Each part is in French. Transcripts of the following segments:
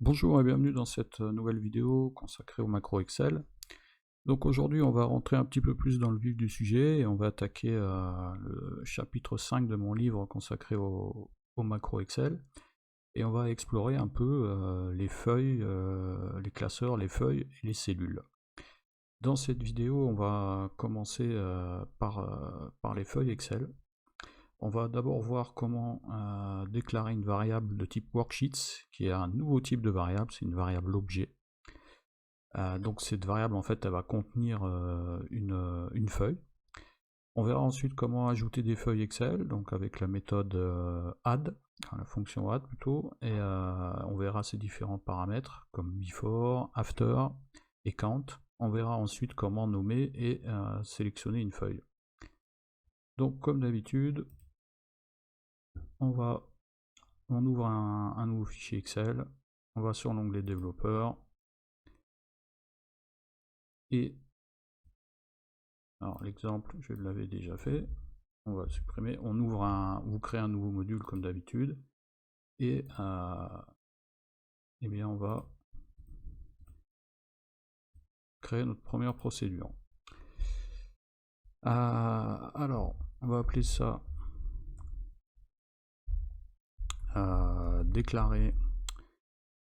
Bonjour et bienvenue dans cette nouvelle vidéo consacrée au macro Excel. Donc aujourd'hui on va rentrer un petit peu plus dans le vif du sujet et on va attaquer le chapitre 5 de mon livre consacré au macro Excel. Et on va explorer un peu les feuilles, les classeurs, les feuilles et les cellules. Dans cette vidéo on va commencer par les feuilles Excel. On va d'abord voir comment déclarer une variable de type worksheets, qui est un nouveau type de variable, c'est une variable objet. Donc cette variable en fait elle va contenir une feuille. On verra ensuite comment ajouter des feuilles Excel, donc avec la méthode add, enfin, la fonction add plutôt, et on verra ces différents paramètres comme before, after et count. On verra ensuite comment nommer et sélectionner une feuille. Donc comme d'habitude, on ouvre un nouveau fichier Excel, on va sur l'onglet développeur, et alors l'exemple je l'avais déjà fait, on va supprimer, vous créez un nouveau module comme d'habitude, et eh bien on va créer notre première procédure. Alors on va appeler ça déclarer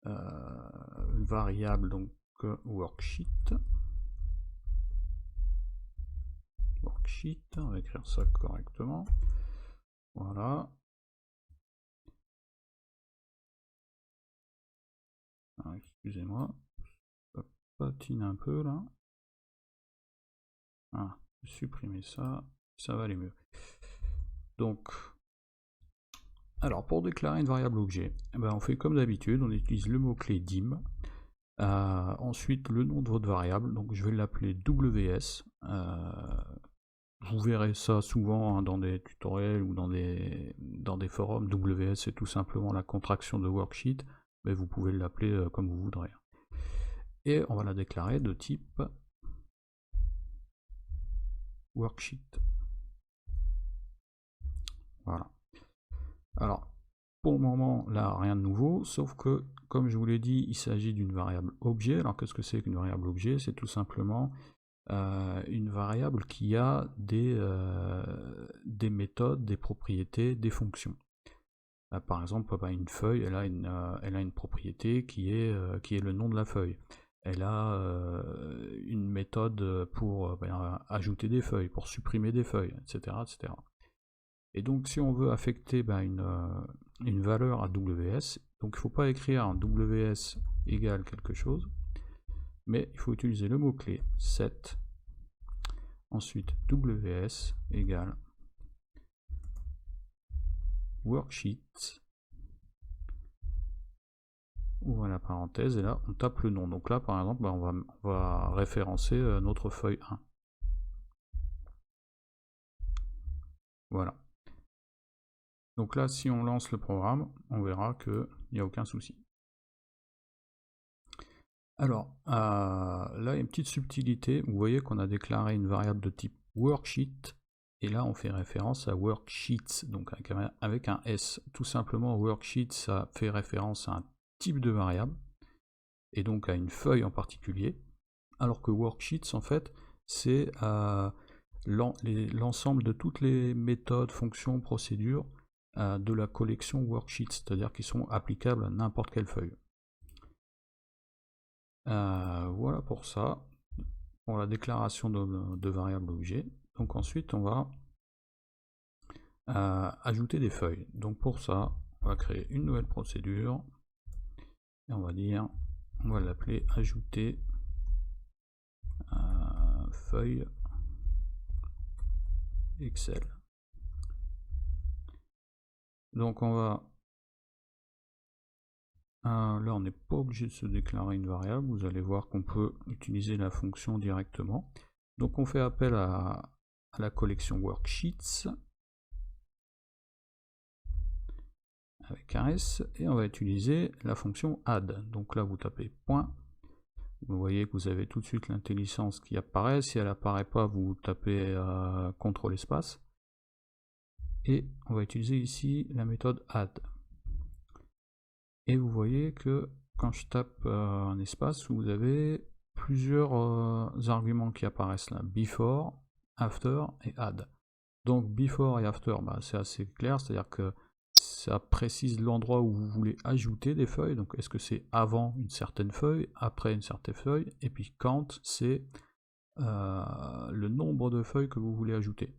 une variable, donc worksheet, on va écrire ça correctement, voilà. Excusez-moi, ça patine un peu là. Supprimer ça, ça va aller mieux. Donc, alors pour déclarer une variable objet, on fait comme d'habitude, on utilise le mot-clé dim. Ensuite le nom de votre variable, donc je vais l'appeler WS. Vous verrez ça souvent dans des tutoriels ou dans des forums. WS c'est tout simplement la contraction de worksheet, mais vous pouvez l'appeler comme vous voudrez. Et on va la déclarer de type worksheet. Voilà. Alors, pour le moment, là, rien de nouveau, sauf que, comme je vous l'ai dit, il s'agit d'une variable objet. Alors, qu'est-ce que c'est qu'une variable objet? C'est tout simplement une variable qui a des méthodes, des propriétés, des fonctions. Par exemple, une feuille, elle a une propriété qui est le nom de la feuille. Elle a une méthode pour ajouter des feuilles, pour supprimer des feuilles, etc., etc. Et donc si on veut affecter une valeur à WS, donc il ne faut pas écrire un WS égale quelque chose, mais il faut utiliser le mot-clé set, ensuite WS égale worksheet, ouvre la parenthèse, et là on tape le nom. Donc là par exemple on va référencer notre feuille 1. Voilà. Donc là si on lance le programme, on verra qu'il n'y a aucun souci. Alors, là, il y a une petite subtilité. Vous voyez qu'on a déclaré une variable de type worksheet, et là, on fait référence à worksheets, donc avec un S. Tout simplement, worksheet, ça fait référence à un type de variable, et donc à une feuille en particulier, alors que worksheets, en fait, c'est l'ensemble de toutes les méthodes, fonctions, procédures de la collection worksheets, c'est-à-dire qu'ils sont applicables à n'importe quelle feuille. Voilà pour ça, pour la déclaration de variable objet. Donc ensuite on va ajouter des feuilles. Donc pour ça, on va créer une nouvelle procédure et on va l'appeler ajouter feuille Excel. Donc on va là on n'est pas obligé de se déclarer une variable, vous allez voir qu'on peut utiliser la fonction directement. Donc on fait appel à la collection worksheets avec un S, et on va utiliser la fonction add. Donc là vous tapez point, vous voyez que vous avez tout de suite l'intelligence qui apparaît. Si elle apparaît pas, vous tapez CTRL espace, et on va utiliser ici la méthode add. Et vous voyez que quand je tape un espace, vous avez plusieurs arguments qui apparaissent là, before, after et add. Donc before et after, bah, c'est assez clair, c'est-à-dire que ça précise l'endroit où vous voulez ajouter des feuilles. Donc est-ce que c'est avant une certaine feuille, après une certaine feuille, et puis count, c'est le nombre de feuilles que vous voulez ajouter.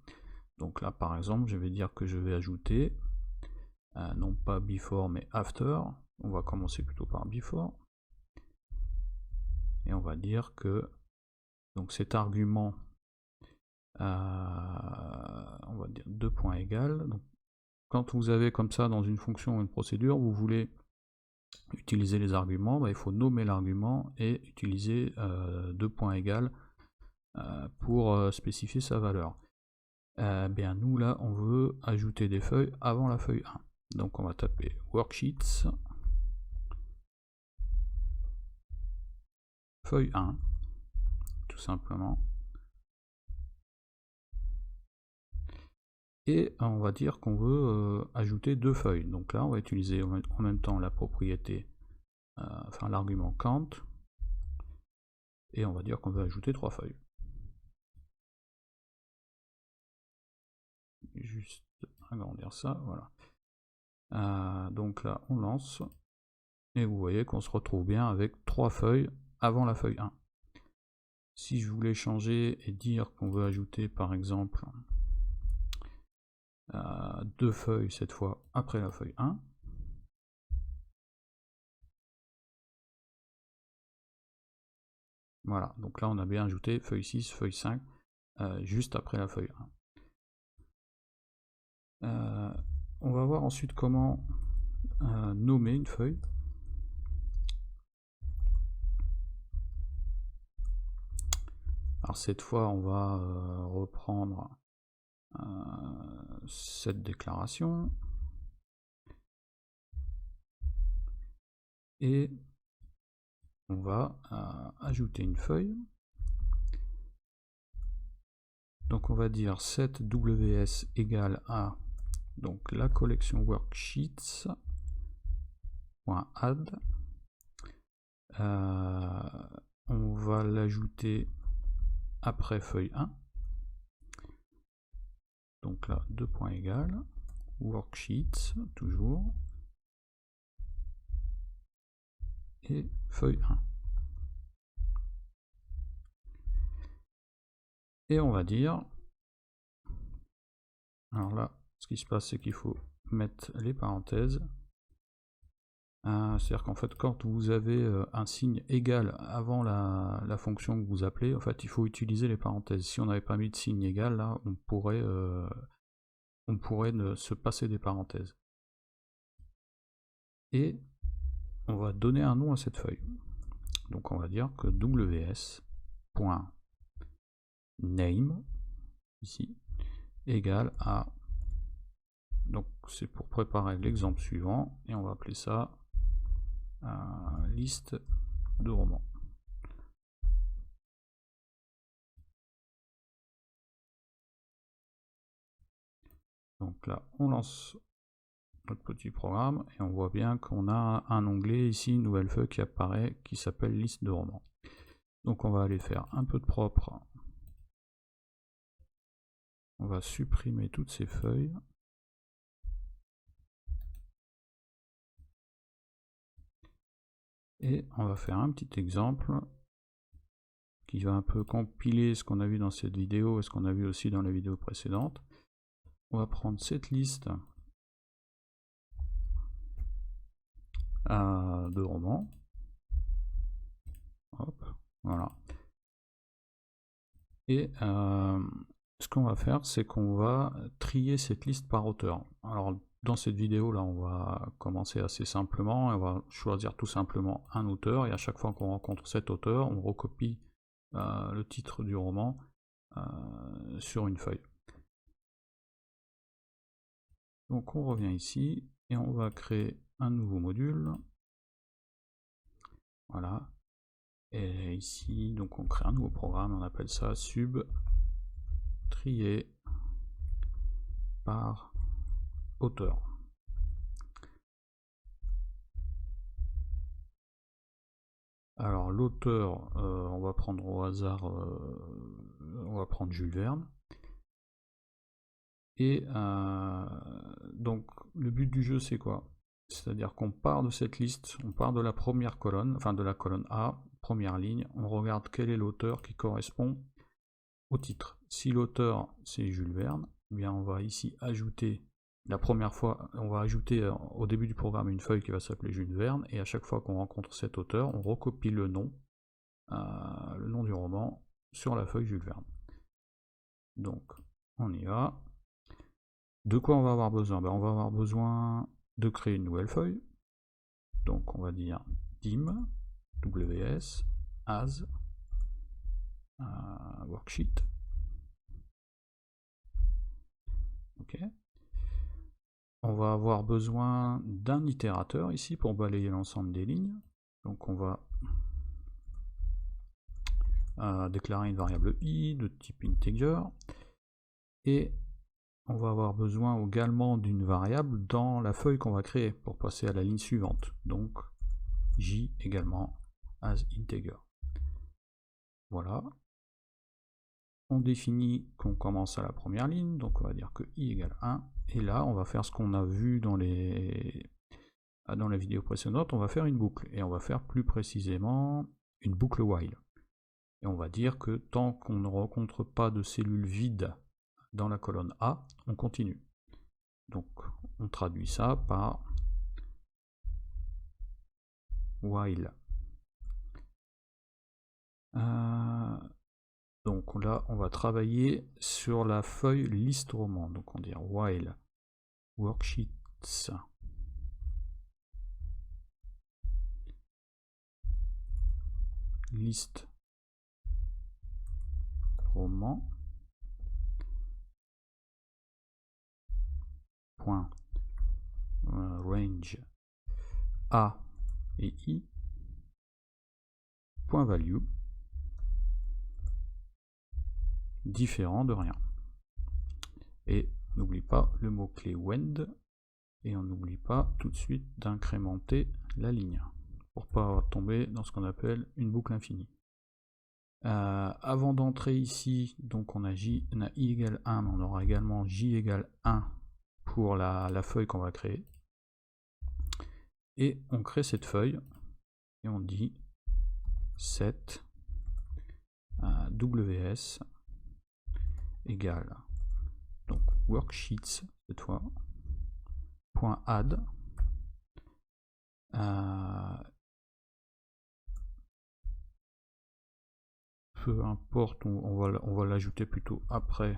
Donc là par exemple, je vais dire que je vais ajouter, non pas before mais after, on va commencer plutôt par before, et on va dire que donc cet argument, on va dire 2 points égal. Donc, quand vous avez comme ça dans une fonction ou une procédure, vous voulez utiliser les arguments, bah, il faut nommer l'argument et utiliser 2 points égal pour spécifier sa valeur. Bien nous là on veut ajouter des feuilles avant la feuille 1. Donc on va taper worksheets, feuille 1, tout simplement. Et on va dire qu'on veut ajouter 2 feuilles. Donc là on va utiliser en même temps la propriété, enfin l'argument count, et on va dire qu'on veut ajouter 3 feuilles. Juste agrandir ça, voilà. Donc là on lance, et vous voyez qu'on se retrouve bien avec 3 feuilles avant la feuille 1. Si je voulais changer et dire qu'on veut ajouter par exemple 2 feuilles cette fois après la feuille 1, voilà, donc là on a bien ajouté feuille 6, feuille 5 juste après la feuille 1. On va voir ensuite comment nommer une feuille. Alors cette fois on va reprendre cette déclaration et on va ajouter une feuille. Donc on va dire set ws égale à donc la collection worksheets.add. On va l'ajouter après feuille 1. Donc là 2 points égal worksheets toujours et feuille 1. Et on va dire, alors là ce qui se passe c'est qu'il faut mettre les parenthèses, c'est-à-dire qu'en fait quand vous avez un signe égal avant la fonction que vous appelez, en fait il faut utiliser les parenthèses. Si on n'avait pas mis de signe égal là, on pourrait se passer des parenthèses. Et on va donner un nom à cette feuille. Donc on va dire que ws.name ici égale à, donc c'est pour préparer l'exemple suivant, et on va appeler ça liste de romans. Donc là on lance notre petit programme et on voit bien qu'on a un onglet ici, une nouvelle feuille qui apparaît qui s'appelle liste de romans. Donc on va aller faire un peu de propre, on va supprimer toutes ces feuilles et on va faire un petit exemple qui va un peu compiler ce qu'on a vu dans cette vidéo et ce qu'on a vu aussi dans la vidéo précédente. On va prendre cette liste de romans. Hop, voilà. Et ce qu'on va faire, c'est qu'on va trier cette liste par auteur. Alors dans cette vidéo là, on va commencer assez simplement, et on va choisir tout simplement un auteur, et à chaque fois qu'on rencontre cet auteur, on recopie le titre du roman sur une feuille. Donc on revient ici, et on va créer un nouveau module. Voilà. Et ici, donc on crée un nouveau programme, on appelle ça sub trier par auteur. Alors l'auteur, on va prendre au hasard, on va prendre Jules Verne. Et donc le but du jeu c'est quoi? C'est-à-dire qu'on part de cette liste, on part de la première colonne, enfin de la colonne A, première ligne, on regarde quel est l'auteur qui correspond au titre. Si l'auteur c'est Jules Verne, eh bien on va ici ajouter, la première fois, on va ajouter au début du programme une feuille qui va s'appeler Jules Verne, et à chaque fois qu'on rencontre cet auteur, on recopie le nom du roman sur la feuille Jules Verne. Donc on y va. De quoi on va avoir besoin? On va avoir besoin de créer une nouvelle feuille. Donc on va dire dim ws as worksheet. Ok. On va avoir besoin d'un itérateur ici pour balayer l'ensemble des lignes. Donc on va déclarer une variable i de type integer. Et on va avoir besoin également d'une variable dans la feuille qu'on va créer pour passer à la ligne suivante. Donc j également as integer. Voilà. On définit qu'on commence à la première ligne, donc on va dire que i égale 1. Et là, on va faire ce qu'on a vu dans la vidéo précédente, on va faire une boucle. Et on va faire plus précisément une boucle while. Et on va dire que tant qu'on ne rencontre pas de cellules vides dans la colonne A, on continue. Donc on traduit ça par while. Donc là, on va travailler sur la feuille liste roman. Donc on va dire while worksheets liste roman point range a et i point value différent de rien. Et on n'oublie pas le mot-clé wend, et on n'oublie pas tout de suite d'incrémenter la ligne pour pas tomber dans ce qu'on appelle une boucle infinie. Avant d'entrer ici, donc on a i égale 1, mais on aura également j égale 1 pour la feuille qu'on va créer. Et on crée cette feuille et on dit set ws égale donc worksheets cette fois .add peu importe, on va l'ajouter plutôt après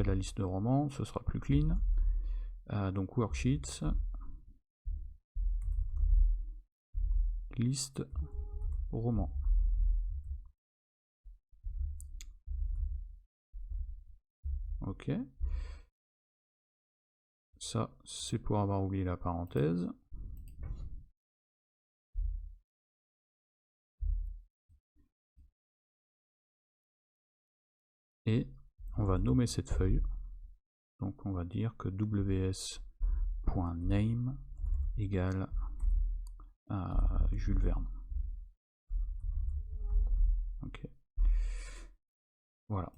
la liste de romans, ce sera plus clean. Donc worksheets liste roman. Ok, ça c'est pour avoir oublié la parenthèse. Et on va nommer cette feuille. Donc on va dire que ws.name égale Jules Verne. Ok. Voilà.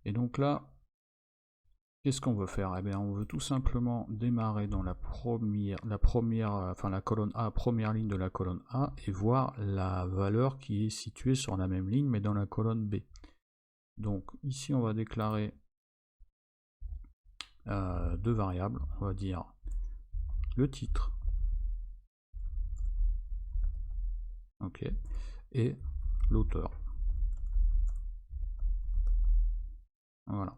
Et donc là, qu'est-ce qu'on veut faire? Eh bien, on veut tout simplement démarrer dans la colonne A, première ligne de la colonne A, et voir la valeur qui est située sur la même ligne, mais dans la colonne B. Donc ici, on va déclarer deux variables. On va dire le titre, ok, et l'auteur. Voilà.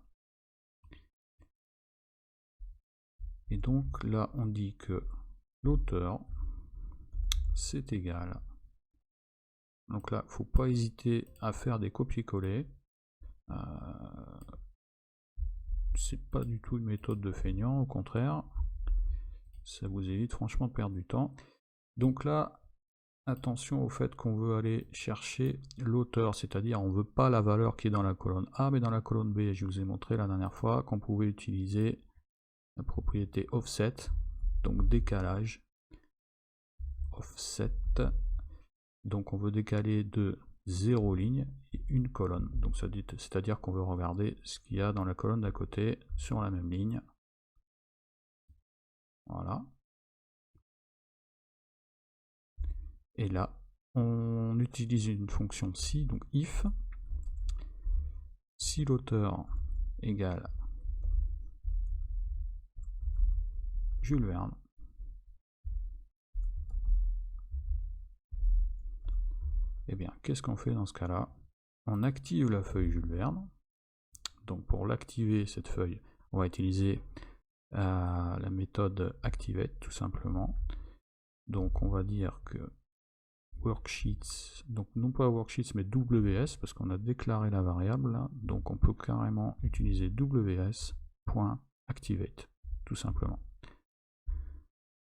Et donc là, on dit que l'auteur, c'est égal. Donc là, il ne faut pas hésiter à faire des copier-coller. C'est pas du tout une méthode de feignant, au contraire. Ça vous évite franchement de perdre du temps. Donc là, attention au fait qu'on veut aller chercher l'auteur, c'est-à-dire on ne veut pas la valeur qui est dans la colonne A, mais dans la colonne B. Je vous ai montré la dernière fois qu'on pouvait utiliser la propriété offset, donc décalage, offset. Donc on veut décaler de 0 ligne et une colonne. Donc c'est-à-dire qu'on veut regarder ce qu'il y a dans la colonne d'à côté sur la même ligne. Voilà. Et là, on utilise une fonction si, donc if, si l'auteur égale Jules Verne, et bien qu'est-ce qu'on fait dans ce cas-là? On active la feuille Jules Verne. Donc pour l'activer, cette feuille, on va utiliser la méthode activate tout simplement. Donc on va dire que worksheets, donc non pas worksheets mais WS, parce qu'on a déclaré la variable là, donc on peut carrément utiliser WS.activate tout simplement.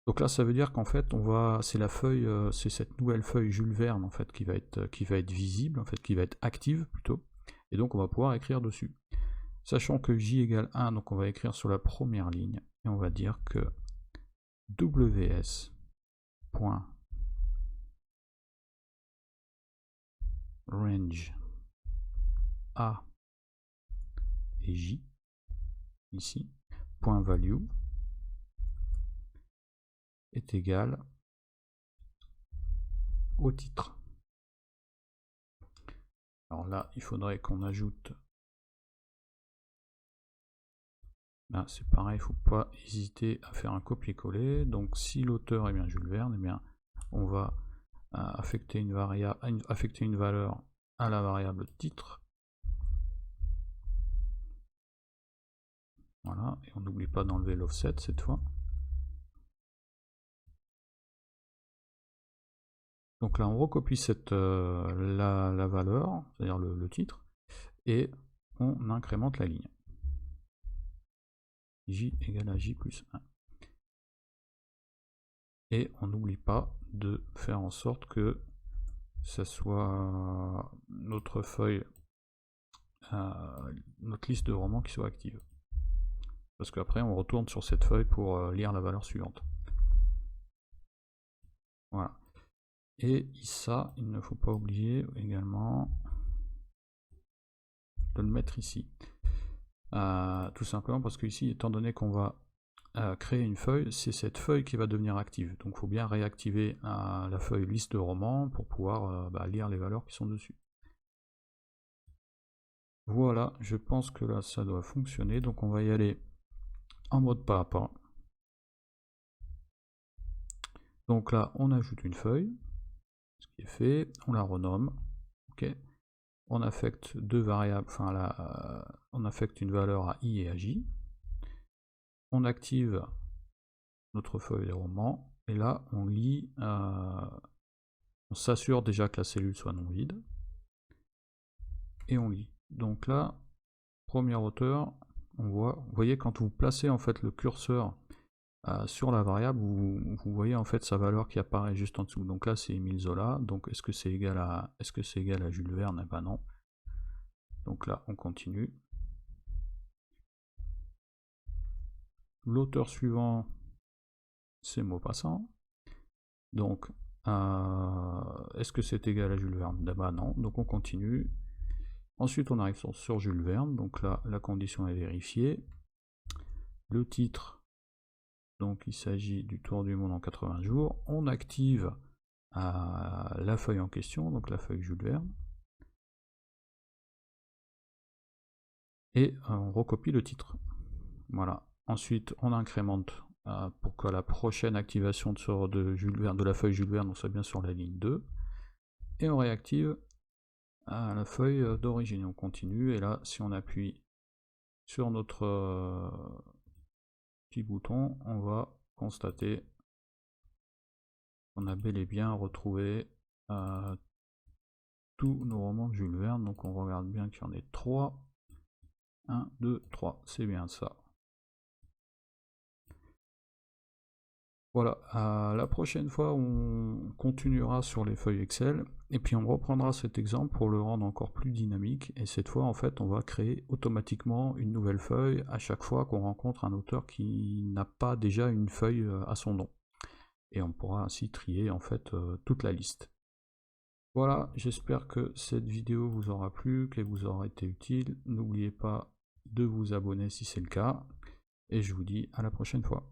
Donc là ça veut dire qu'en fait c'est la feuille, c'est cette nouvelle feuille Jules Verne en fait qui va être visible, en fait qui va être active plutôt, et donc on va pouvoir écrire dessus. Sachant que j égale 1, donc on va écrire sur la première ligne, et on va dire que ws.range a et j, ici, .value est égal au titre. Alors là, il faudrait qu'on ajoute... Là, c'est pareil, il ne faut pas hésiter à faire un copier-coller. Donc si l'auteur est bien Jules Verne, eh bien, on va affecter une valeur à la variable titre. Voilà, et on n'oublie pas d'enlever l'offset cette fois. Donc là, on recopie la valeur, c'est-à-dire le titre, et on incrémente la ligne. J égale à J plus 1. Et on n'oublie pas de faire en sorte que ce soit notre feuille, notre liste de romans qui soit active. Parce qu'après, on retourne sur cette feuille pour lire la valeur suivante. Voilà. Et ça, il ne faut pas oublier également de le mettre ici. Tout simplement parce que ici, étant donné qu'on va créer une feuille, c'est cette feuille qui va devenir active. Donc il faut bien réactiver la feuille liste de romans pour pouvoir lire les valeurs qui sont dessus. Voilà, je pense que là ça doit fonctionner. Donc on va y aller en mode pas à pas. Donc là on ajoute une feuille, ce qui est fait, on la renomme. Ok. On affecte deux variables, on affecte une valeur à i et à j. On active notre feuille des romans, et là on lit, on s'assure déjà que la cellule soit non vide, et on lit. Donc là, premier auteur, vous voyez quand vous placez en fait le curseur sur la variable, vous voyez en fait sa valeur qui apparaît juste en dessous. Donc là c'est Émile Zola, donc est-ce que c'est égal à Jules Verne? Eh ben non. Donc là on continue. L'auteur suivant, c'est Maupassant. Donc, est-ce que c'est égal à Jules Verne? Bah non, donc on continue. Ensuite, on arrive sur Jules Verne, donc là, la condition est vérifiée. Le titre, donc il s'agit du Tour du monde en 80 jours. On active la feuille en question, donc la feuille Jules Verne. Et on recopie le titre. Voilà. Ensuite, on incrémente pour que la prochaine activation de la feuille Jules Verne soit bien sur la ligne 2. Et on réactive la feuille d'origine. On continue, et là, si on appuie sur notre petit bouton, on va constater qu'on a bel et bien retrouvé tous nos romans de Jules Verne. Donc on regarde bien qu'il y en ait 3. 1, 2, 3, c'est bien ça. Voilà, la prochaine fois on continuera sur les feuilles Excel, et puis on reprendra cet exemple pour le rendre encore plus dynamique, et cette fois en fait on va créer automatiquement une nouvelle feuille à chaque fois qu'on rencontre un auteur qui n'a pas déjà une feuille à son nom. et on pourra ainsi trier en fait toute la liste. Voilà, j'espère que cette vidéo vous aura plu, qu'elle vous aura été utile. N'oubliez pas de vous abonner si c'est le cas, et je vous dis à la prochaine fois.